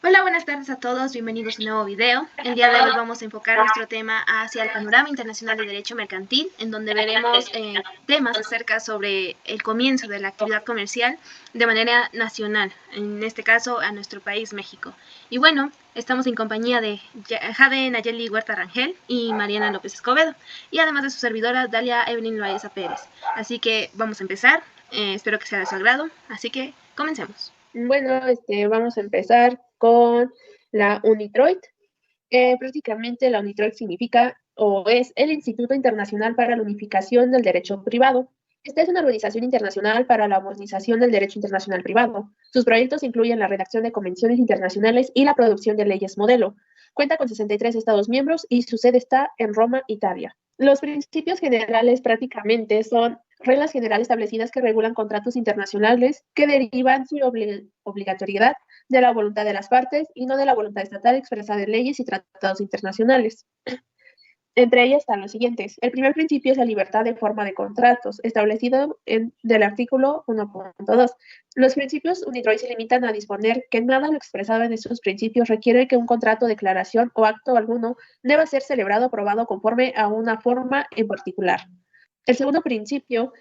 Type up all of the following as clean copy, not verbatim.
Hola, buenas tardes a todos, bienvenidos a un nuevo video. El día de hoy vamos a enfocar nuestro tema hacia el panorama internacional de derecho mercantil, en donde veremos temas acerca sobre el comienzo de la actividad comercial de manera nacional, en este caso a nuestro país, México. Y bueno, estamos en compañía de Jade Nayeli Huerta Rangel y Mariana López Escobedo, y además de su servidora Dalia Evelyn Loaiza Pérez. Así que vamos a empezar, espero que sea de su agrado, así que comencemos. Bueno, vamos a empezar con la UNITROIT. Prácticamente la UNITROIT significa o es el Instituto Internacional para la Unificación del Derecho Privado. Esta es una organización internacional para la modernización del derecho internacional privado. Sus proyectos incluyen la redacción de convenciones internacionales y la producción de leyes modelo. Cuenta con 63 Estados miembros y su sede está en Roma, Italia. Los principios generales prácticamente son reglas generales establecidas que regulan contratos internacionales que derivan su obligatoriedad de la voluntad de las partes y no de la voluntad estatal expresada en leyes y tratados internacionales. Entre ellas están los siguientes. El primer principio es la libertad de forma de contratos, establecido del artículo 1.2. Los principios UNITROIT se limitan a disponer que nada lo expresado en estos principios requiere que un contrato, declaración o acto alguno deba ser celebrado o aprobado conforme a una forma en particular. El segundo principio,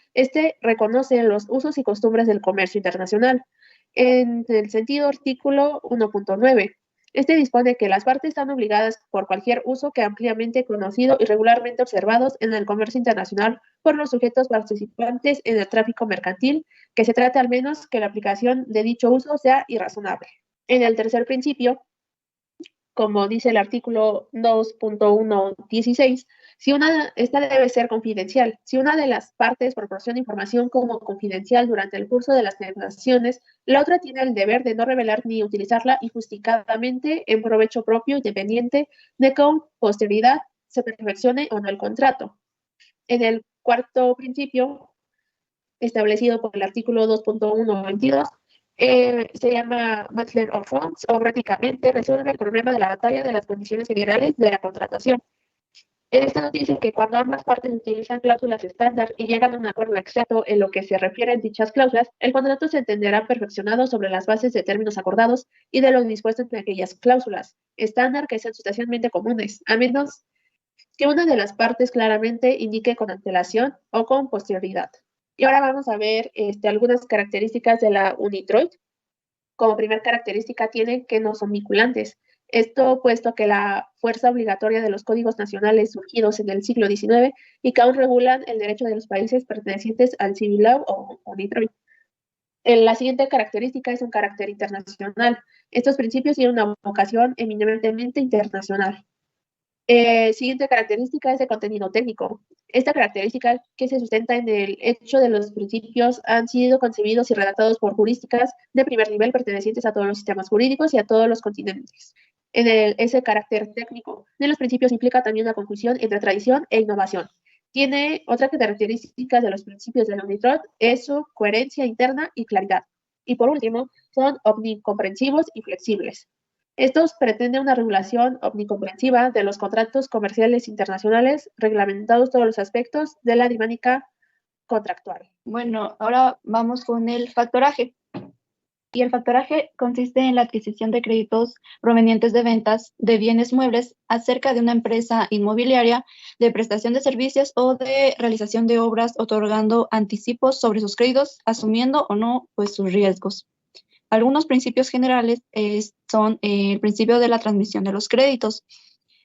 reconoce los usos y costumbres del comercio internacional. En el sentido artículo 1.9. Dispone que las partes están obligadas por cualquier uso que ampliamente conocido y regularmente observados en el comercio internacional por los sujetos participantes en el tráfico mercantil, que se trate al menos que la aplicación de dicho uso sea irrazonable. En el tercer principio, como dice el artículo 2.1.16, esta debe ser confidencial. Si una de las partes proporciona información como confidencial durante el curso de las negociaciones, la otra tiene el deber de no revelar ni utilizarla injustificadamente en provecho propio, independiente de que con posterioridad se perfeccione o no el contrato. En el cuarto principio, establecido por el artículo 2.1.22, se llama Matter of Funds, o prácticamente resuelve el problema de la batalla de las condiciones generales de la contratación. En esta nos dice que cuando ambas partes utilizan cláusulas estándar y llegan a un acuerdo exacto en lo que se refiere a dichas cláusulas, el contrato se entenderá perfeccionado sobre las bases de términos acordados y de lo dispuesto en aquellas cláusulas estándar que sean sustancialmente comunes, a menos que una de las partes claramente indique con antelación o con posterioridad. Y ahora vamos a ver algunas características de la UNITROIT. Como primera característica tiene que no son vinculantes. Esto puesto que la fuerza obligatoria de los códigos nacionales surgidos en el siglo XIX y que aún regulan el derecho de los países pertenecientes al Civil Law o UNITROIT. La siguiente característica es un carácter internacional. Estos principios tienen una vocación eminentemente internacional. Siguiente característica es de contenido técnico. Esta característica que se sustenta en el hecho de los principios han sido concebidos y redactados por jurísticas de primer nivel pertenecientes a todos los sistemas jurídicos y a todos los continentes. Ese carácter técnico de los principios implica también una conjunción entre tradición e innovación. Tiene otra característica de los principios de la UNITROIT es su coherencia interna y claridad. Y por último, son omnicomprensivos y flexibles. Estos pretenden una regulación omnicomprensiva de los contratos comerciales internacionales, reglamentados todos los aspectos de la dinámica contractual. Bueno, ahora vamos con el factoraje. Y el factoraje consiste en la adquisición de créditos provenientes de ventas de bienes muebles acerca de una empresa inmobiliaria, de prestación de servicios o de realización de obras, otorgando anticipos sobre sus créditos, asumiendo o no pues, sus riesgos. Algunos principios generales son el principio de la transmisión de los créditos.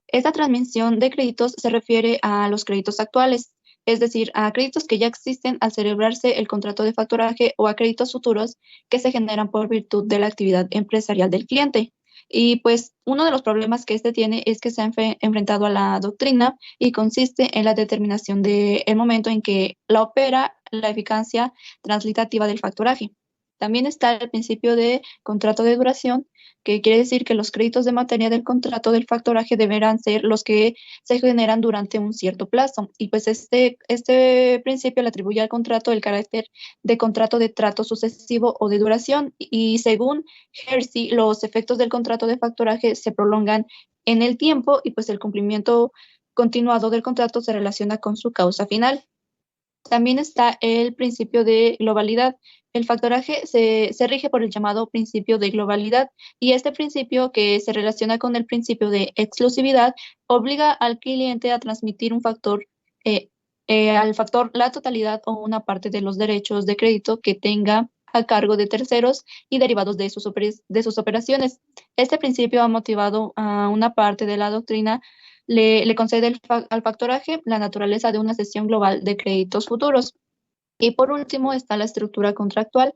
Esta transmisión de créditos se refiere a los créditos actuales, es decir, a créditos que ya existen al celebrarse el contrato de factoraje o a créditos futuros que se generan por virtud de la actividad empresarial del cliente. Y pues uno de los problemas que este tiene es que se ha enfrentado a la doctrina y consiste en la determinación del momento en que la opera la eficacia translitativa del factoraje. También está el principio de contrato de duración, que quiere decir que los créditos de materia del contrato del factoraje deberán ser los que se generan durante un cierto plazo. Y pues este principio le atribuye al contrato el carácter de contrato de trato sucesivo o de duración. Y según Hersey, los efectos del contrato de factoraje se prolongan en el tiempo y pues el cumplimiento continuado del contrato se relaciona con su causa final. También está el principio de globalidad. El factoraje se rige por el llamado principio de globalidad y este principio, que se relaciona con el principio de exclusividad, obliga al cliente a transmitir un factor, al factor la totalidad o una parte de los derechos de crédito que tenga a cargo de terceros y derivados de sus operaciones. Este principio ha motivado a una parte de la doctrina le concede al factoraje la naturaleza de una cesión global de créditos futuros. Y por último está la estructura contractual.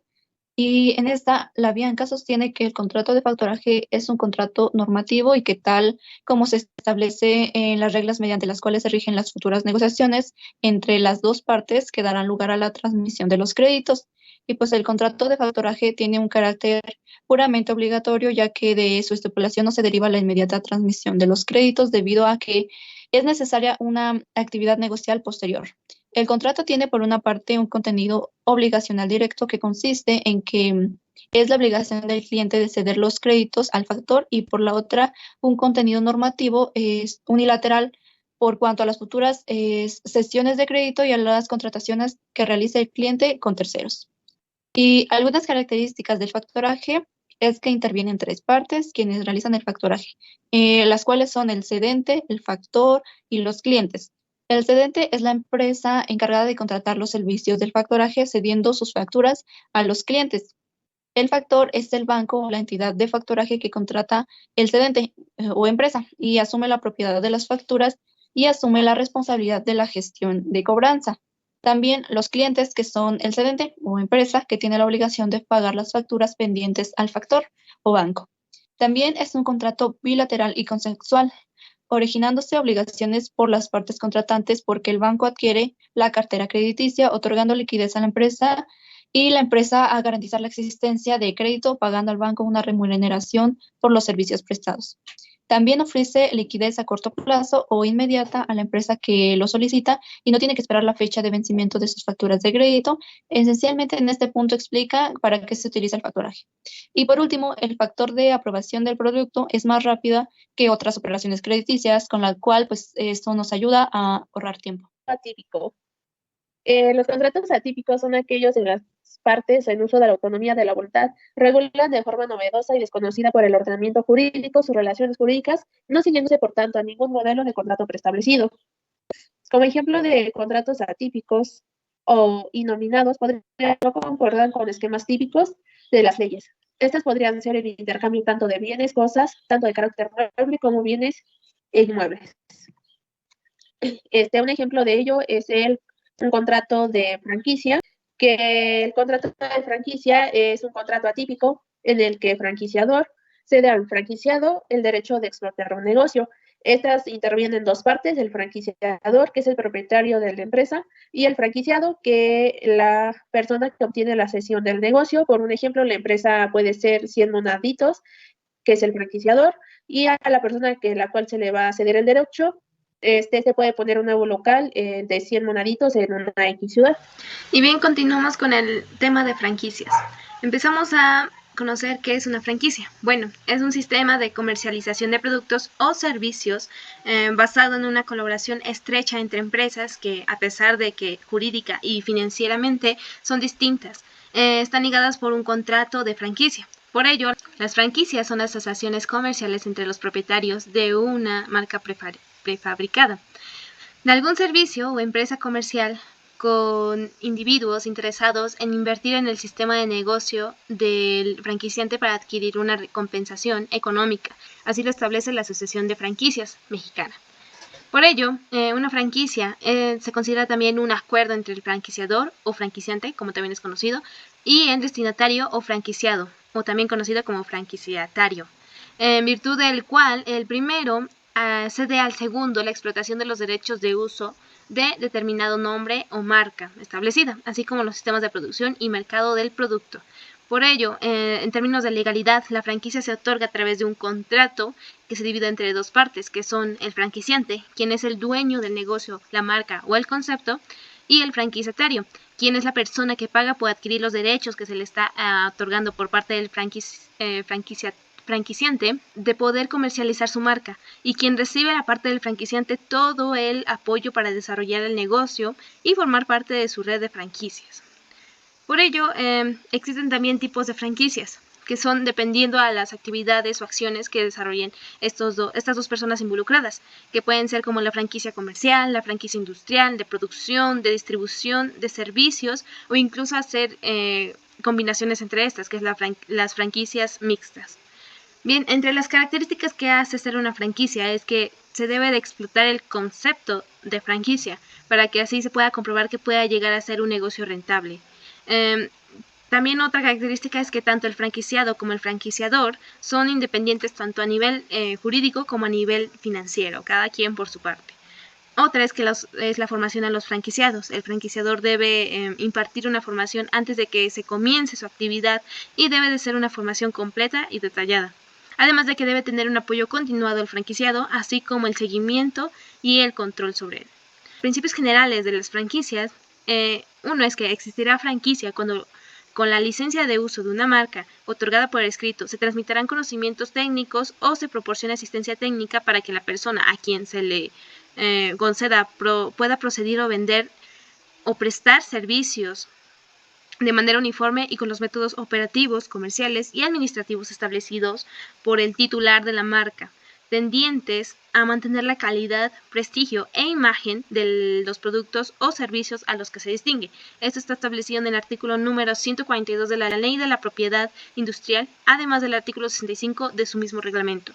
Y en esta, la Bianca sostiene que el contrato de factoraje es un contrato normativo y que tal como se establece en las reglas mediante las cuales se rigen las futuras negociaciones entre las dos partes que darán lugar a la transmisión de los créditos. Y pues el contrato de factoraje tiene un carácter puramente obligatorio, ya que de su estipulación no se deriva la inmediata transmisión de los créditos debido a que es necesaria una actividad negocial posterior. El contrato tiene por una parte un contenido obligacional directo que consiste en que es la obligación del cliente de ceder los créditos al factor y por la otra un contenido normativo es unilateral por cuanto a las futuras cesiones de crédito y a las contrataciones que realice el cliente con terceros. Y algunas características del factoraje es que intervienen tres partes quienes realizan el factoraje, las cuales son el cedente, el factor y los clientes. El cedente es la empresa encargada de contratar los servicios del factoraje cediendo sus facturas a los clientes. El factor es el banco o la entidad de factoraje que contrata el cedente o empresa y asume la propiedad de las facturas y asume la responsabilidad de la gestión de cobranza. También los clientes, que son el cedente o empresa, que tiene la obligación de pagar las facturas pendientes al factor o banco. También es un contrato bilateral y consensual, originándose obligaciones por las partes contratantes porque el banco adquiere la cartera crediticia, otorgando liquidez a la empresa y la empresa a garantizar la existencia de crédito, pagando al banco una remuneración por los servicios prestados. También ofrece liquidez a corto plazo o inmediata a la empresa que lo solicita y no tiene que esperar la fecha de vencimiento de sus facturas de crédito. Esencialmente, en este punto explica para qué se utiliza el factoraje. Y por último, el factor de aprobación del producto es más rápida que otras operaciones crediticias, con la cual pues esto nos ayuda a ahorrar tiempo. Atípico. Los contratos atípicos son aquellos en las partes, en uso de la autonomía de la voluntad, regulan de forma novedosa y desconocida por el ordenamiento jurídico sus relaciones jurídicas, no siguiéndose por tanto a ningún modelo de contrato preestablecido. Como ejemplo de contratos atípicos o inominados, podrían no concordar con esquemas típicos de las leyes. Estas podrían ser el intercambio tanto de bienes, cosas, tanto de carácter mueble como bienes e inmuebles. Un ejemplo de ello es un contrato de franquicia, que el contrato de franquicia es un contrato atípico en el que el franquiciador cede al franquiciado el derecho de explotar un negocio. Estas intervienen dos partes, el franquiciador, que es el propietario de la empresa, y el franquiciado, que la persona que obtiene la cesión del negocio. Por un ejemplo, la empresa puede ser 100 monaditos, que es el franquiciador, y a la persona que la cual se le va a ceder el derecho, se puede poner un nuevo local de 100 monaditos en una X ciudad. Y bien, continuamos con el tema de franquicias. Empezamos a conocer qué es una franquicia. Bueno, es un sistema de comercialización de productos o servicios basado en una colaboración estrecha entre empresas que, a pesar de que jurídica y financieramente son distintas, están ligadas por un contrato de franquicia. Por ello, las franquicias son asociaciones comerciales entre los propietarios de una marca prefabricada, de algún servicio o empresa comercial, con individuos interesados en invertir en el sistema de negocio del franquiciante para adquirir una compensación económica. Así lo establece la Asociación de Franquicias Mexicana. Por ello, una franquicia se considera también un acuerdo entre el franquiciador o franquiciante, como también es conocido, y el destinatario o franquiciado, o también conocido como franquiciatario, en virtud del cual el primero cede al segundo la explotación de los derechos de uso de determinado nombre o marca establecida, así como los sistemas de producción y mercado del producto. Por ello, en términos de legalidad, la franquicia se otorga a través de un contrato que se divide entre dos partes, que son el franquiciante, quien es el dueño del negocio, la marca o el concepto, y el franquiciatario, quien es la persona que paga por adquirir los derechos que se le está otorgando por parte del franquiciante de poder comercializar su marca y quien recibe la parte del franquiciante todo el apoyo para desarrollar el negocio y formar parte de su red de franquicias. Por ello, existen también tipos de franquicias, que son dependiendo a las actividades o acciones que desarrollen estas dos personas involucradas, que pueden ser como la franquicia comercial, la franquicia industrial, de producción, de distribución, de servicios, o incluso hacer combinaciones entre estas, que es las franquicias mixtas. Bien, entre las características que hace ser una franquicia es que se debe de explotar el concepto de franquicia, para que así se pueda comprobar que pueda llegar a ser un negocio rentable. También otra característica es que tanto el franquiciado como el franquiciador son independientes tanto a nivel jurídico como a nivel financiero, cada quien por su parte. Otra es que es la formación a los franquiciados. El franquiciador debe impartir una formación antes de que se comience su actividad y debe de ser una formación completa y detallada. Además de que debe tener un apoyo continuado al franquiciado, así como el seguimiento y el control sobre él. Principios generales de las franquicias. Uno es que existirá franquicia cuando con la licencia de uso de una marca otorgada por escrito se transmitirán conocimientos técnicos o se proporciona asistencia técnica para que la persona a quien se le conceda pueda proceder o vender o prestar servicios de manera uniforme y con los métodos operativos, comerciales y administrativos establecidos por el titular de la marca, tendientes a mantener la calidad, prestigio e imagen de los productos o servicios a los que se distingue. Esto está establecido en el artículo número 142 de la Ley de la Propiedad Industrial, además del artículo 65 de su mismo reglamento.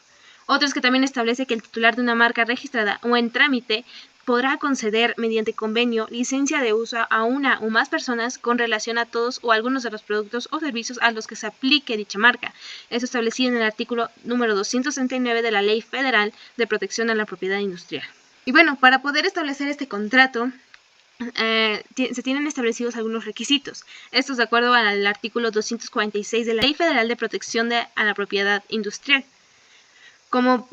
Otro es que también establece que el titular de una marca registrada o en trámite podrá conceder mediante convenio licencia de uso a una o más personas con relación a todos o algunos de los productos o servicios a los que se aplique dicha marca. Esto establecido en el artículo número 239 de la Ley Federal de Protección a la Propiedad Industrial. Y bueno, para poder establecer este contrato, se tienen establecidos algunos requisitos. Estos de acuerdo al artículo 246 de la Ley Federal de Protección a la Propiedad Industrial. Como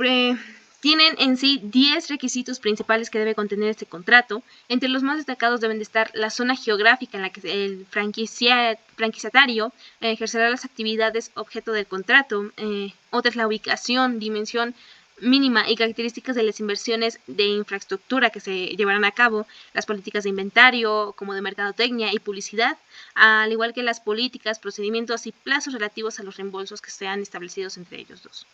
tienen en sí 10 requisitos principales que debe contener este contrato. Entre los más destacados deben de estar la zona geográfica en la que el franquiciatario ejercerá las actividades objeto del contrato. Otra es la ubicación, dimensión mínima y características de las inversiones de infraestructura que se llevarán a cabo, las políticas de inventario, como de mercadotecnia y publicidad, al igual que las políticas, procedimientos y plazos relativos a los reembolsos que sean establecidos entre ellos dos.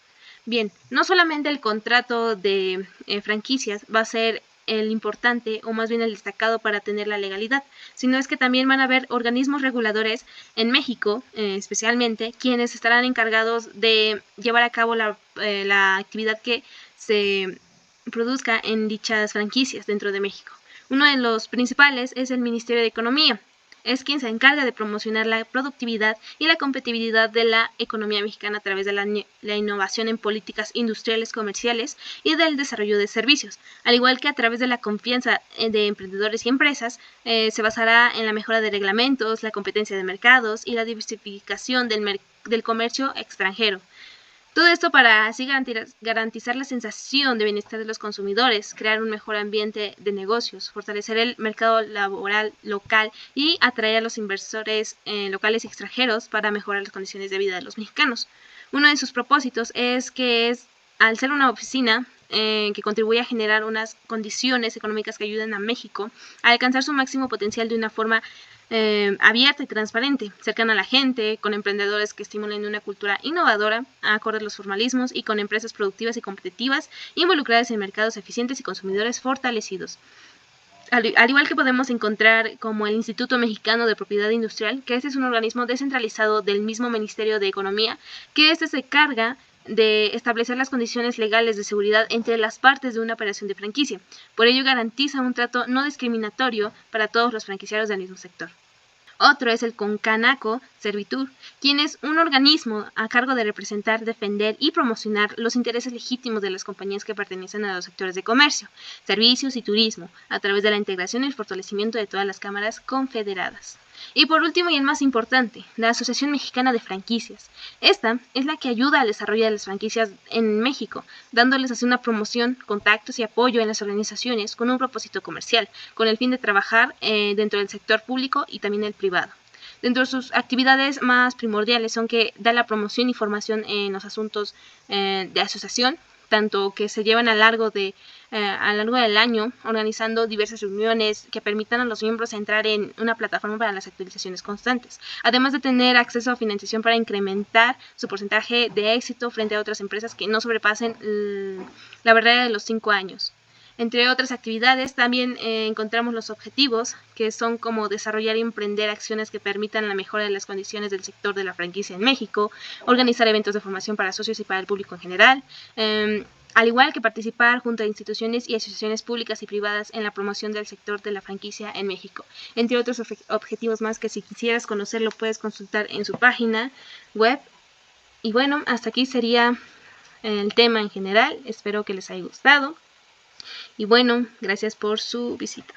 Bien, no solamente el contrato de franquicias va a ser el importante o más bien el destacado para tener la legalidad, sino es que también van a haber organismos reguladores en México, especialmente, quienes estarán encargados de llevar a cabo la actividad que se produzca en dichas franquicias dentro de México. Uno de los principales es el Ministerio de Economía. Es quien se encarga de promocionar la productividad y la competitividad de la economía mexicana a través de la innovación en políticas industriales, comerciales y del desarrollo de servicios, al igual que a través de la confianza de emprendedores y empresas. Se basará en la mejora de reglamentos, la competencia de mercados y la diversificación del comercio extranjero. Todo esto para así garantizar la sensación de bienestar de los consumidores, crear un mejor ambiente de negocios, fortalecer el mercado laboral local y atraer a los inversores locales y extranjeros para mejorar las condiciones de vida de los mexicanos. Uno de sus propósitos es que al ser una oficina que contribuye a generar unas condiciones económicas que ayuden a México a alcanzar su máximo potencial de una forma abierta y transparente, cercana a la gente, con emprendedores que estimulen una cultura innovadora, acorde a los formalismos y con empresas productivas y competitivas involucradas en mercados eficientes y consumidores fortalecidos. Al igual que podemos encontrar como el Instituto Mexicano de Propiedad Industrial, que este es un organismo descentralizado del mismo Ministerio de Economía, que este se carga de establecer las condiciones legales de seguridad entre las partes de una operación de franquicia. Por ello garantiza un trato no discriminatorio para todos los franquiciarios del mismo sector. Otro es el Concanaco Servitur, quien es un organismo a cargo de representar, defender y promocionar los intereses legítimos de las compañías que pertenecen a los sectores de comercio, servicios y turismo, a través de la integración y el fortalecimiento de todas las cámaras confederadas. Y por último y el más importante, la Asociación Mexicana de Franquicias. Esta es la que ayuda al desarrollo de las franquicias en México, dándoles así una promoción, contactos y apoyo en las organizaciones con un propósito comercial, con el fin de trabajar dentro del sector público y también el privado. Dentro de sus actividades más primordiales son que da la promoción y formación en los asuntos de asociación, tanto que se llevan a lo largo del año, organizando diversas reuniones que permitan a los miembros entrar en una plataforma para las actualizaciones constantes, además de tener acceso a financiación para incrementar su porcentaje de éxito frente a otras empresas que no sobrepasen la barrera de los 5 años. Entre otras actividades también encontramos los objetivos, que son como desarrollar y emprender acciones que permitan la mejora de las condiciones del sector de la franquicia en México, organizar eventos de formación para socios y para el público en general, al igual que participar junto a instituciones y asociaciones públicas y privadas en la promoción del sector de la franquicia en México, entre otros objetivos más que si quisieras conocerlo puedes consultar en su página web. Y bueno, hasta aquí sería el tema en general, espero que les haya gustado. Y bueno, gracias por su visita.